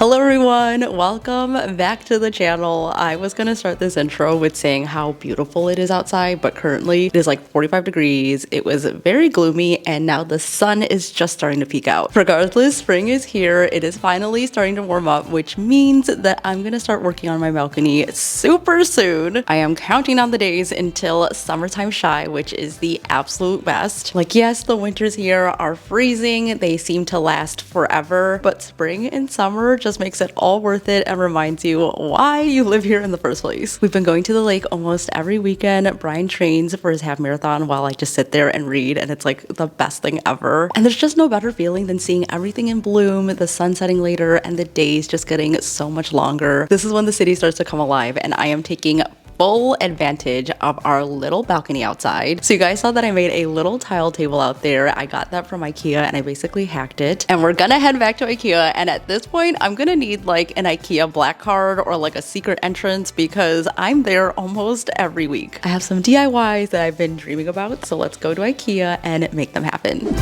Hello everyone, welcome back to the channel. I was gonna start this intro with saying how beautiful it is outside, but currently it is like 45 degrees. It was very gloomy and now the sun is just starting to peek out. Regardless, spring is here. It is finally starting to warm up, which means that I'm gonna start working on my balcony super soon. I am counting on the days until summertime shy, which is the absolute best. Like, yes, the winters here are freezing. They seem to last forever, but spring and summer just makes it all worth it and reminds you why you live here in the first place. We've been going to the lake almost every weekend. Brian trains for his half marathon while I just sit there and read, and it's like the best thing ever. And there's just no better feeling than seeing everything in bloom, the sun setting later, and the days just getting so much longer. This is when the city starts to come alive, and I am taking full advantage of our little balcony outside. So you guys saw that I made a little tile table out there. I got that from IKEA and I basically hacked it. And we're gonna head back to IKEA, and at this point I'm gonna need like an IKEA black card or like a secret entrance because I'm there almost every week. I have some DIYs that I've been dreaming about, so let's go to IKEA and make them happen.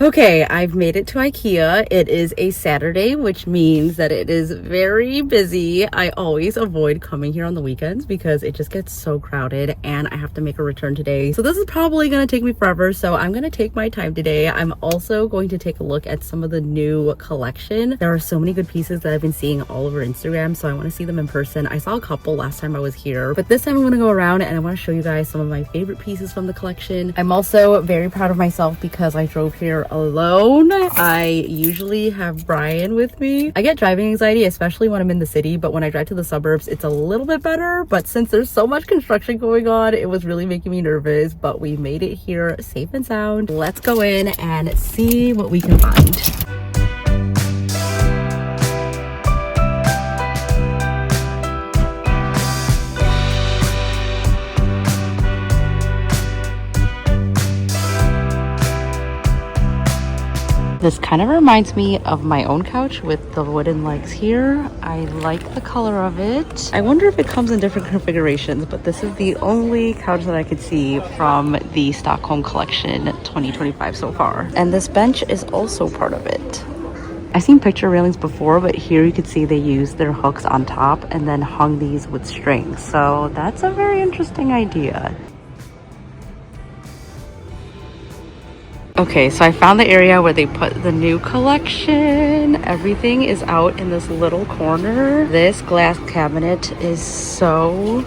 Okay, I've made it to IKEA. It is a Saturday, which means that it is very busy. I always avoid coming here on the weekends because it just gets so crowded and I have to make a return today. So this is probably gonna take me forever, so I'm gonna take my time today. I'm also going to take a look at some of the new collection. There are so many good pieces that I've been seeing all over Instagram, so I wanna see them in person. I saw a couple last time I was here, but this time I'm gonna go around and I wanna show you guys some of my favorite pieces from the collection. I'm also very proud of myself because I drove here alone. I usually have Brian with me. I get driving anxiety, especially when I'm in the city, but when I drive to the suburbs, it's a little bit better. But since there's so much construction going on, it was really making me nervous, but we made it here safe and sound. Let's go in and see what we can find. This kind of reminds me of my own couch with the wooden legs here. I like the color of it. I wonder if it comes in different configurations, but this is the only couch that I could see from the Stockholm collection 2025 so far. And this bench is also part of it. I've seen picture railings before, but here you can see they used their hooks on top and then hung these with strings. So that's a very interesting idea. Okay, so I found the area where they put the new collection. Everything is out in this little corner. This glass cabinet is so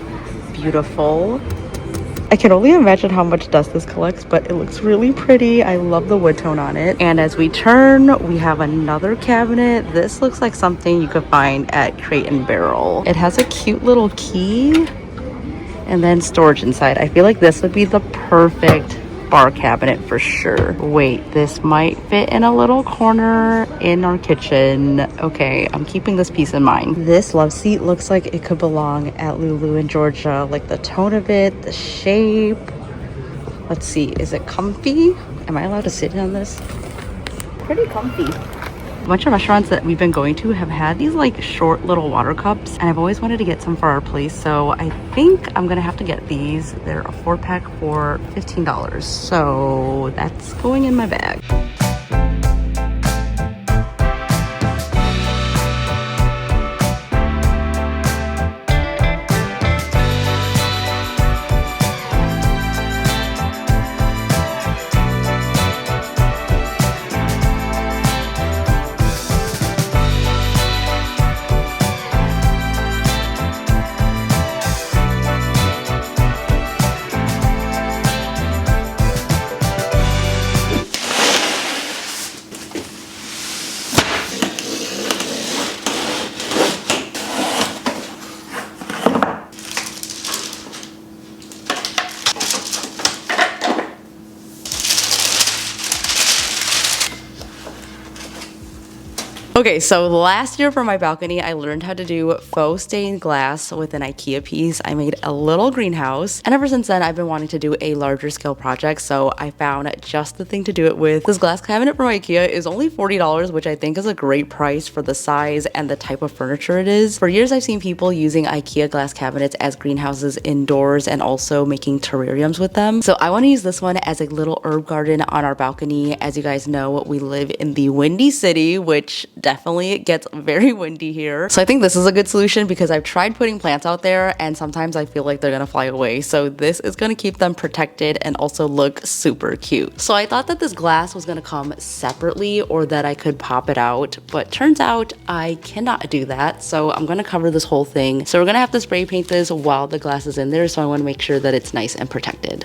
beautiful. I can only imagine how much dust this collects, but it looks really pretty. I love the wood tone on it. And as we turn, we have another cabinet. This looks like something you could find at Crate and Barrel. It has a cute little key and then storage inside. I feel like this would be the perfect bar cabinet for sure. Wait, this might fit in a little corner in our kitchen. Okay, I'm keeping this piece in mind. This love seat looks like it could belong at Lulu in Georgia. Like the tone of it, the shape. Let's see, is it comfy? Am I allowed to sit on this? Pretty comfy. A bunch of restaurants that we've been going to have had these like short little water cups, and I've always wanted to get some for our place, so I think I'm gonna have to get these. They're a 4-pack for $15, so that's going in my bag. Okay, so last year for my balcony, I learned how to do faux stained glass with an IKEA piece. I made a little greenhouse, and ever since then, I've been wanting to do a larger scale project, so I found just the thing to do it with. This glass cabinet from IKEA is only $40, which I think is a great price for the size and the type of furniture it is. For years, I've seen people using IKEA glass cabinets as greenhouses indoors and also making terrariums with them. So I want to use this one as a little herb garden on our balcony. As you guys know, we live in the Windy City, which definitely gets very windy here. So I think this is a good solution because I've tried putting plants out there and sometimes I feel like they're gonna fly away. So this is gonna keep them protected and also look super cute. So I thought that this glass was gonna come separately or that I could pop it out, but turns out I cannot do that. So I'm gonna cover this whole thing. So we're gonna have to spray paint this while the glass is in there. So I wanna make sure that it's nice and protected.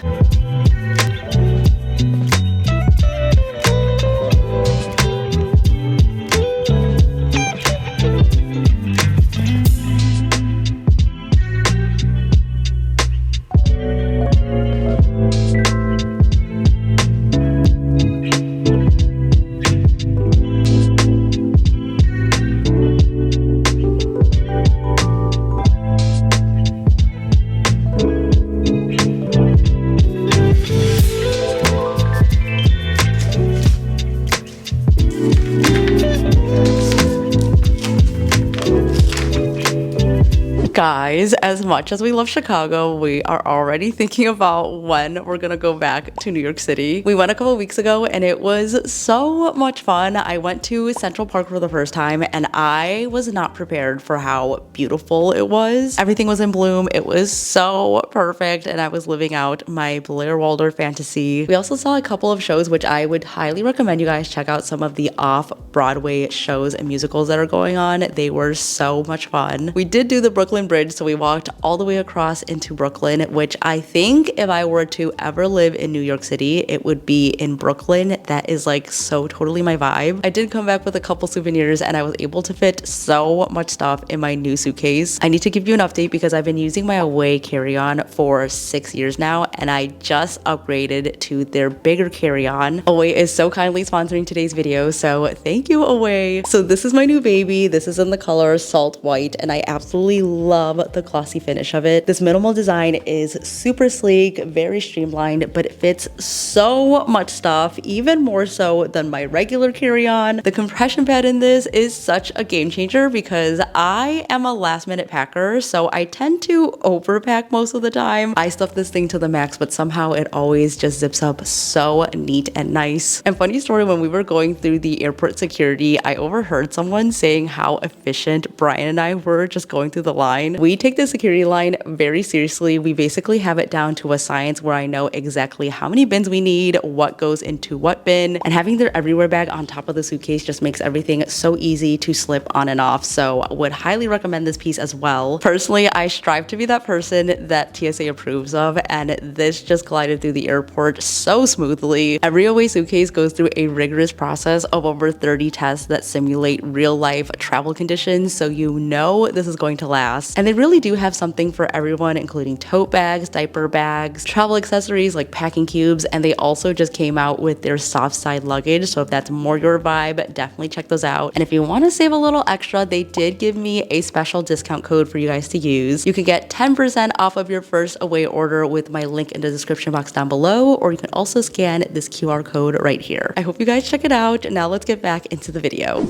Guys, as much as we love Chicago, we are already thinking about when we're gonna go back to New York City. We went a couple weeks ago and it was so much fun. I went to Central Park for the first time and I was not prepared for how beautiful it was. Everything was in bloom. It was so perfect and I was living out my Blair Waldorf fantasy. We also saw a couple of shows, which I would highly recommend you guys check out some of the off-Broadway shows and musicals that are going on. They were so much fun. We did do the Brooklyn Bridge, so we walked all the way across into Brooklyn, which I think if I were to ever live in New York City, it would be in Brooklyn. That is like so totally my vibe. I did come back with a couple souvenirs and I was able to fit so much stuff in my new suitcase. I need to give you an update because I've been using my Away carry-on for 6 years now and I just upgraded to their bigger carry-on. Away is so kindly sponsoring today's video, so thank you, Away. So this is my new baby. This is in the color Salt White and I absolutely love the glossy finish of it. This minimal design is super sleek, very streamlined, but it fits so much stuff, even more so than my regular carry-on. The compression pad in this is such a game changer because I am a last minute packer, so I tend to overpack most of the time. I stuff this thing to the max, but somehow it always just zips up so neat and nice. And funny story, when we were going through the airport security, I overheard someone saying how efficient Brian and I were just going through the line. We take the security line very seriously. We basically have it down to a science where I know exactly how many bins we need, what goes into what bin, and having their everywhere bag on top of the suitcase just makes everything so easy to slip on and off. So I would highly recommend this piece as well. Personally, I strive to be that person that TSA approves of, and this just glided through the airport so smoothly. Every Away suitcase goes through a rigorous process of over 30 tests that simulate real life travel conditions, so you know this is going to last. And they really do have something for everyone, including tote bags, diaper bags, travel accessories like packing cubes, and they also just came out with their soft side luggage. So if that's more your vibe, definitely check those out. And if you want to save a little extra, they did give me a special discount code for you guys to use. You can get 10% off of your first Away order with my link in the description box down below, or you can also scan this QR code right here. I hope you guys check it out. Now let's get back into the video.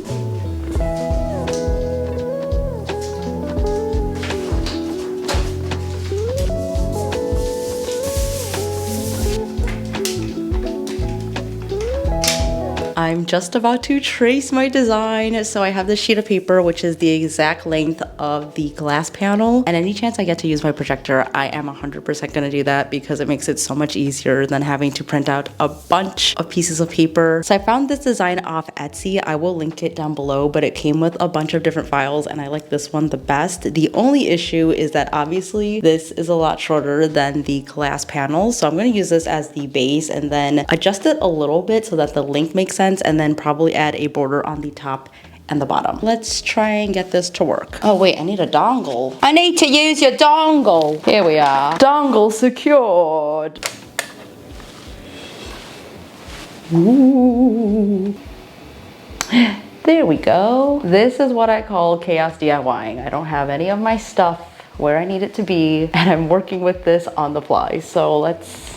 I'm just about to trace my design. So I have this sheet of paper, which is the exact length of the glass panel. And any chance I get to use my projector, I am 100% gonna do that because it makes it so much easier than having to print out a bunch of pieces of paper. So I found this design off Etsy. I will link it down below, but it came with a bunch of different files and I like this one the best. The only issue is that obviously this is a lot shorter than the glass panel. So I'm gonna use this as the base and then adjust it a little bit so that the length makes sense, and then probably add a border on the top and the bottom. Let's try and get this to work. Oh wait, I need a dongle. I need to use your dongle. Here we are. Dongle secured. Ooh. There we go. This is what I call chaos DIYing. I don't have any of my stuff where I need it to be, and I'm working with this on the fly. So let's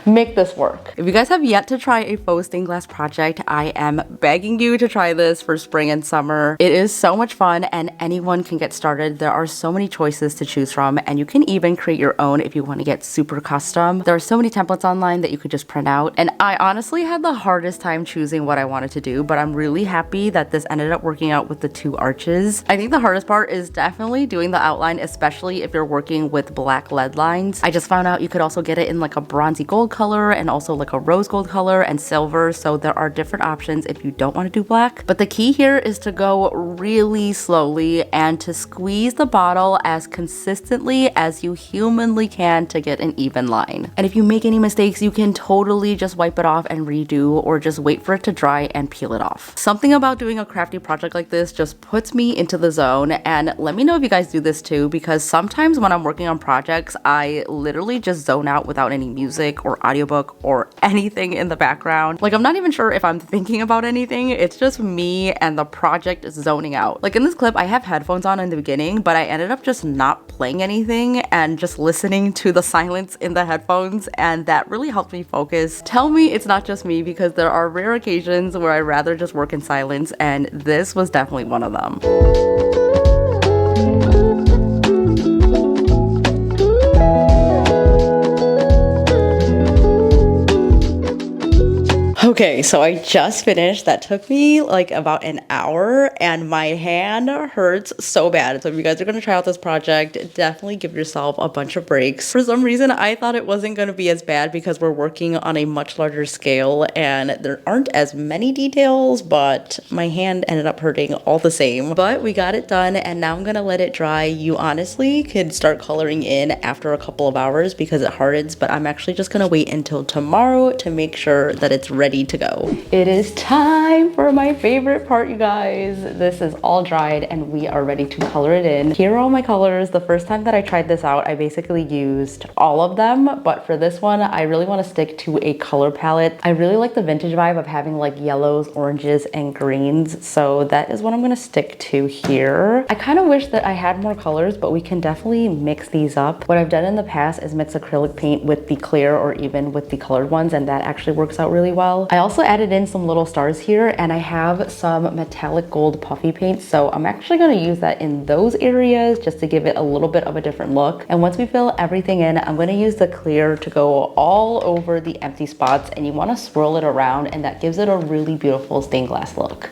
make this work. If you guys have yet to try a faux stained glass project, I am begging you to try this for spring and summer. It is so much fun and anyone can get started. There are so many choices to choose from, and you can even create your own if you want to get super custom. There are so many templates online that you could just print out, and I honestly had the hardest time choosing what I wanted to do, but I'm really happy that this ended up working out with the 2 arches. I think the hardest part is definitely doing the outline, especially if you're working with black lead lines. I just found out you could also get it in like a bronzy gold color and also like a rose gold color and silver, so there are different options if you don't want to do black. But the key here is to go really slowly and to squeeze the bottle as consistently as you humanly can to get an even line. And if you make any mistakes, you can totally just wipe it off and redo, or just wait for it to dry and peel it off. Something about doing a crafty project like this just puts me into the zone, and let me know if you guys do this too, because sometimes when I'm working on projects, I literally just zone out without any music or audiobook or anything in the background. Like, I'm not even sure if I'm thinking about anything. It's just me and the project is zoning out. Like in this clip, I have headphones on in the beginning, but I ended up just not playing anything and just listening to the silence in the headphones, and that really helped me focus. Tell me it's not just me, because there are rare occasions where I'd rather just work in silence, and this was definitely one of them. Okay, so I just finished. That took me like about an hour and my hand hurts so bad. So if you guys are going to try out this project, definitely give yourself a bunch of breaks. For some reason, I thought it wasn't going to be as bad because we're working on a much larger scale and there aren't as many details, but my hand ended up hurting all the same. But we got it done and now I'm going to let it dry. You honestly could start coloring in after a couple of hours because it hardens, but I'm actually just going to wait until tomorrow to make sure that it's ready to go. It is time for my favorite part, you guys. This is all dried and we are ready to color it in. Here are all my colors. The first time that I tried this out, I basically used all of them, but for this one, I really want to stick to a color palette. I really like the vintage vibe of having like yellows, oranges, and greens, so that is what I'm going to stick to here. I kind of wish that I had more colors, but we can definitely mix these up. What I've done in the past is mix acrylic paint with the clear or even with the colored ones, and that actually works out really well. I also added in some little stars here, and I have some metallic gold puffy paint, so I'm actually going to use that in those areas just to give it a little bit of a different look. And once we fill everything in, I'm going to use the clear to go all over the empty spots, and you want to swirl it around, and that gives it a really beautiful stained glass look.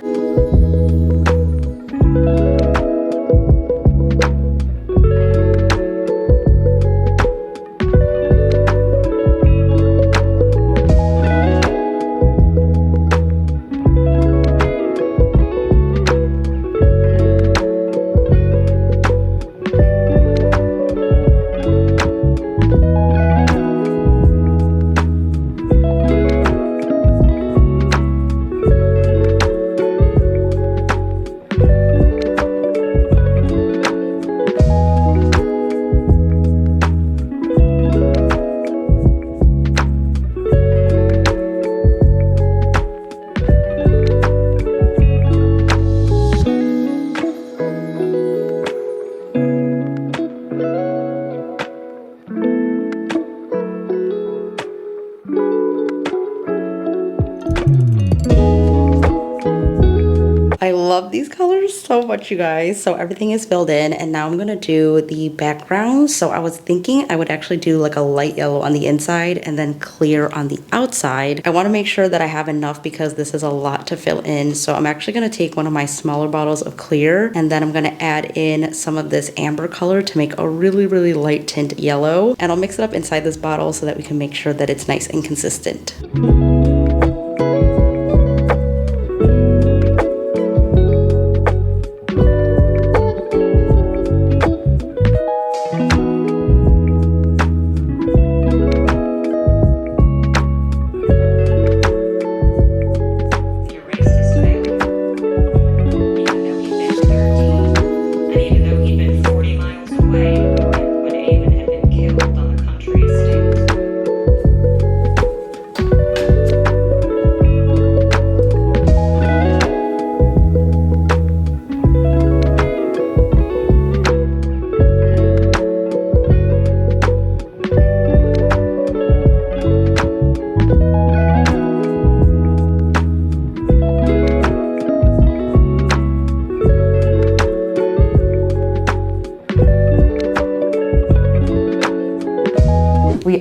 I love these colors so much, you guys. So everything is filled in, and now I'm gonna do the background. So I was thinking I would actually do like a light yellow on the inside and then clear on the outside. I want to make sure that I have enough because this is a lot to fill in. So I'm actually gonna take one of my smaller bottles of clear, and then I'm gonna add in some of this amber color to make a really light tint yellow, and I'll mix it up inside this bottle so that we can make sure that it's nice and consistent.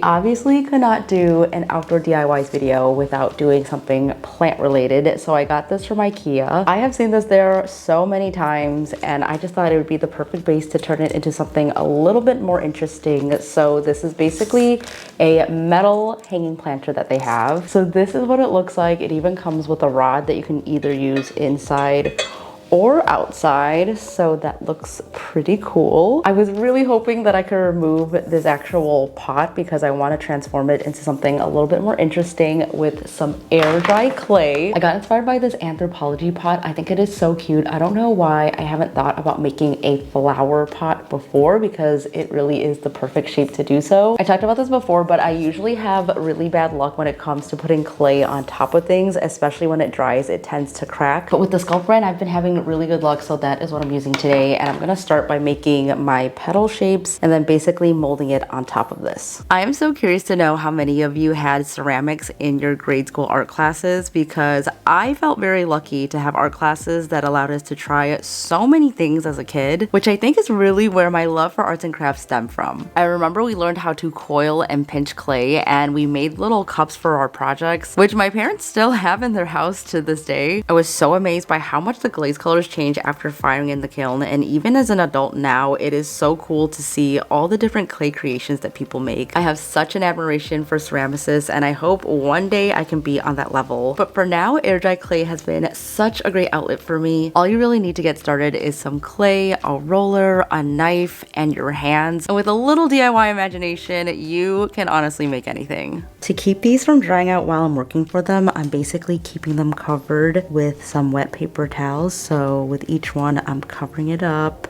obviously could not do an outdoor DIYs video without doing something plant related, so I got this from IKEA. I have seen this there so many times, and I just thought it would be the perfect base to turn it into something a little bit more interesting. So this is basically a metal hanging planter that they have. So this is what it looks like. It even comes with a rod that you can either use inside or outside, so that looks pretty cool. I was really hoping that I could remove this actual pot because I want to transform it into something a little bit more interesting with some air dry clay. I got inspired by this Anthropologie pot. I think it is so cute. I don't know why I haven't thought about making a flower pot before, because it really is the perfect shape to do so. I talked about this before, but I usually have really bad luck when it comes to putting clay on top of things, especially when it dries, it tends to crack. But with the Sculpt brand, I've been having really good luck, so that is what I'm using today. And I'm gonna start by making my petal shapes and then basically molding it on top of this. I am so curious to know how many of you had ceramics in your grade school art classes, because I felt very lucky to have art classes that allowed us to try so many things as a kid, which I think is really where my love for arts and crafts stemmed from. I remember we learned how to coil and pinch clay, and we made little cups for our projects, which my parents still have in their house to this day. I was so amazed by how much the glaze colors changed after firing in the kiln, and even as an adult now, it is so cool to see all the different clay creations that people make. I have such an admiration for ceramicists, and I hope one day I can be on that level. But for now, air dry clay has been such a great outlet for me. All you really need to get started is some clay, a roller, a knife, and your hands. And with a little DIY imagination, you can honestly make anything. To keep these from drying out while I'm working for them, I'm basically keeping them covered with some wet paper towels. So with each one, I'm covering it up,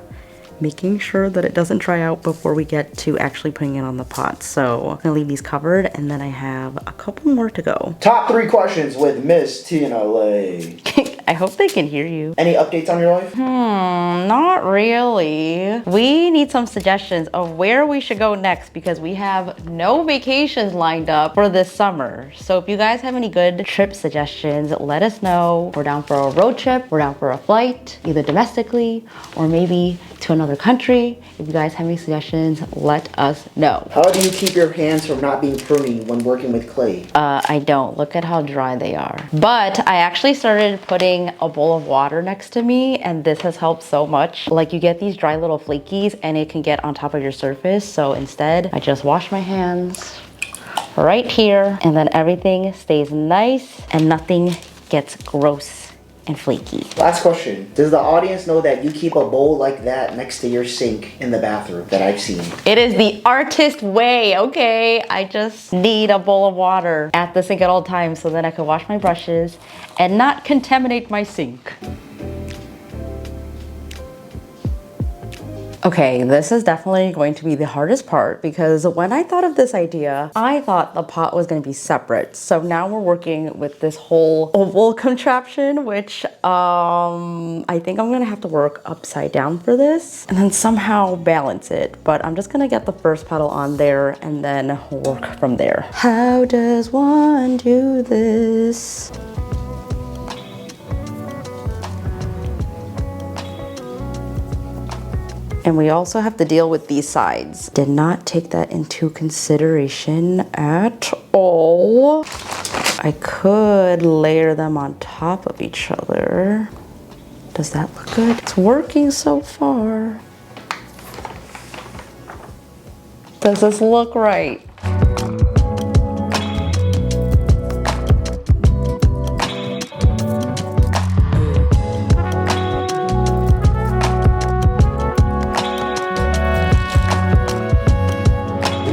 making sure that it doesn't dry out before we get to actually putting it on the pot. So I'm gonna leave these covered, and then I have a couple more to go. Top 3 questions with Miss Tina Lay. I hope they can hear you. Any updates on your life? Not really. We need some suggestions of where we should go next, because we have no vacations lined up for this summer. So if you guys have any good trip suggestions, let us know. We're down for a road trip, we're down for a flight, either domestically or maybe to another country. If you guys have any suggestions, let us know. How do you keep your hands from not being pruny when working with clay? I don't. Look at how dry they are. But I actually started putting a bowl of water next to me, and this has helped so much. Like, you get these dry little flakies and it can get on top of your surface. So instead, I just wash my hands right here, and then everything stays nice and nothing gets gross and flaky. Last question. Does the audience know that you keep a bowl like that next to your sink in the bathroom that I've seen? It is the artist way, okay? I just need a bowl of water at the sink at all times so then I can wash my brushes and not contaminate my sink. Okay, this is definitely going to be the hardest part, because when I thought of this idea, I thought the pot was going to be separate. So now we're working with this whole oval contraption, which I think I'm going to have to work upside down for this and then somehow balance it. But I'm just going to get the first petal on there and then work from there. How does one do this? And we also have to deal with these sides. Did not take that into consideration at all. I could layer them on top of each other. Does that look good? It's working so far. Does this look right?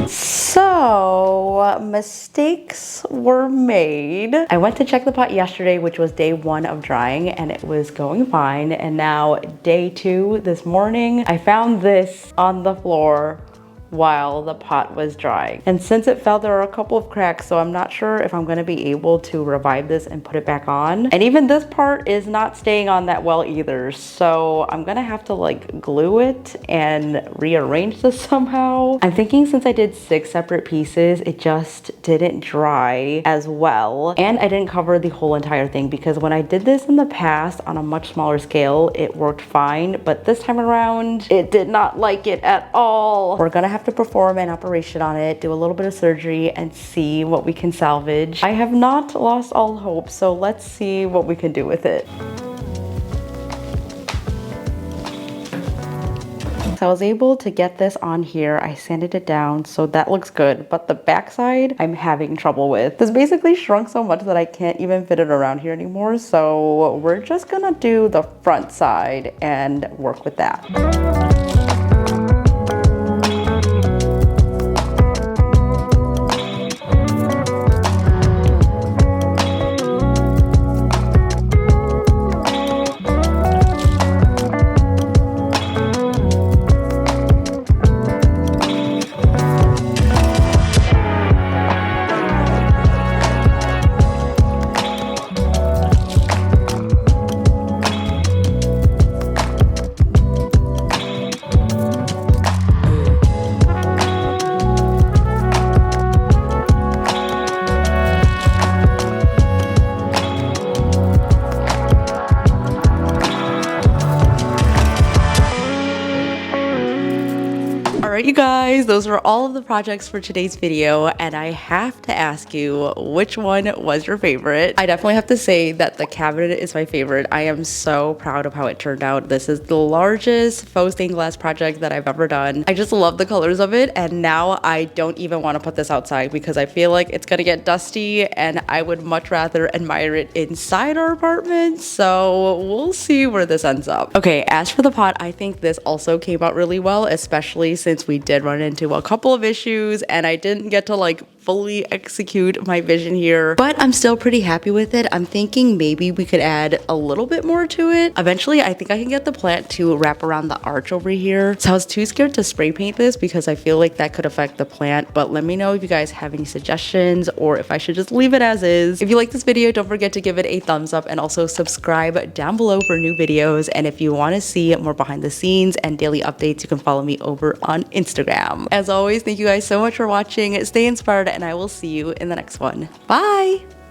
So mistakes were made. I went to check the pot yesterday, which was day 1 of drying, and it was going fine. And now day 2 this morning, I found this on the floor while the pot was drying. And since it fell, there are a couple of cracks, so I'm not sure if I'm gonna be able to revive this and put it back on. And even this part is not staying on that well either, so I'm gonna have to like glue it and rearrange this somehow. I'm thinking since I did 6 separate pieces, it just didn't dry as well. And I didn't cover the whole entire thing, because when I did this in the past on a much smaller scale, it worked fine, but this time around, it did not like it at all. We're gonna have have to perform an operation on it, do a little bit of surgery, and see what we can salvage. I have not lost all hope, so let's see what we can do with it. So I was able to get this on here. I sanded it down, so that looks good. But the backside, I'm having trouble with. This basically shrunk so much that I can't even fit it around here anymore. So we're just gonna do the front side and work with that. Alright, you guys, those were all of the projects for today's video, and I have to ask you, which one was your favorite? I definitely have to say that the cabinet is my favorite. I am so proud of how it turned out. This is the largest faux stained glass project that I've ever done. I just love the colors of it, and now I don't even want to put this outside because I feel like it's gonna get dusty, and I would much rather admire it inside our apartment, so we'll see where this ends up. Okay, as for the pot, I think this also came out really well, especially since we did run into a couple of issues and I didn't get to like fully execute my vision here, but I'm still pretty happy with it. I'm thinking maybe we could add a little bit more to it. Eventually, I think I can get the plant to wrap around the arch over here. So I was too scared to spray paint this because I feel like that could affect the plant, but let me know if you guys have any suggestions or if I should just leave it as is. If you like this video, don't forget to give it a thumbs up and also subscribe down below for new videos. And if you want to see more behind the scenes and daily updates, you can follow me over on Instagram. As always, thank you guys so much for watching. Stay inspired, and I will see you in the next one. Bye!